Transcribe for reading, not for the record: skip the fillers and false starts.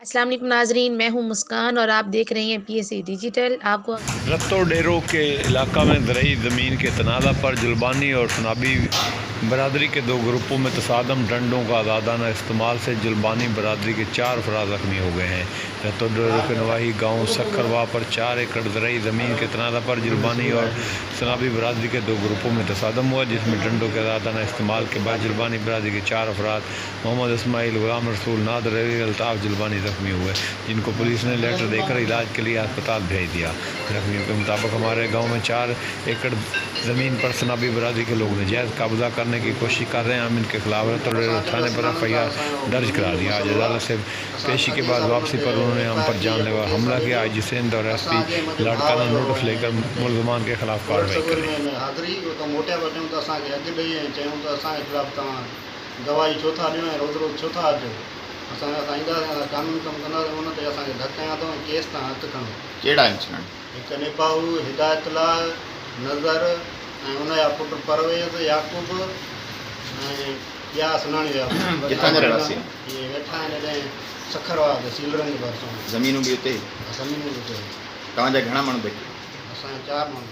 अस्सलाम वालेकुम नाजरीन, मैं हूं मुस्कान और आप देख रहे हैं PSA डिजिटल। आपको रत्तो डेरों के इलाका में ज़रई ज़मीन के तनाज़ा पर जुल्बानी और सनाबी बरदरी के दो ग्रुपों में तसादम। डंडों का आज़ादाना इस्तेमाल से जुल्बानी बरदरी के 4 अफराद ज़ख्मी हो गए हैं। रत्तो डेरों के नवाही गाँव सक्खरवाह पर 4 एकड़ ज़रई ज़मीन के तनाज़ा पर जुल्बानी और सनाबी बरदरी के दो ग्रुपों में तसादम हुआ, जिसमें डंडों के आज़ादाना इस्तेमाल के बाद जुल्बानी बरदरी के 4 अफराद मोहम्मद इस्माइल, गुलाम रसूल, नादर अली, अल्ताफ़ जुल्बानी ज़ख्मी हुए, जिनको पुलिस ने लेटर देकर इलाज के लिए अस्पताल भेज दिया। जख्मियों के मुताबिक हमारे गांव में 4 एकड़ ज़मीन पर सनाबी बरादरी के लोग नजायज़ कब्जा करने की कोशिश कर रहे हैं। हम इनके खिलाफ थाने पर FIR दर्ज करा दिया। आज अदालत से पेशी के बाद वापसी पर उन्होंने हम पर जानलेवा हमला किया। IG सिंध और SP लाड़काना नोटिस लेकर मुलजमान के खिलाफ कार्रवाई करें। गवाही छो था ॾियो ऐं रोज़ रोज़ छो था अचो? असां ईंदासीं, कानूनी कमु कंदासीं, उन ते असांखे धक कयां अथऊं, केस तां हथु खणो। कहिड़ा इंसिडेंट? हिकु निपाहू, हिदायतुल्ला, नज़र ऐं उनजा पुटु परवेज़, याक़ूब ऐं ॿिया सुञाणी विया। किथां जा रहवासी? इहे वेठा आहिनि हेॾे सक्खरवाह ते सीलरनि जे भरिसां। ज़मीनूं बि उते? ज़मीनूं बि हुते। तव्हांजा घणा माण्हू बेठे? असांजा 4 माण्हू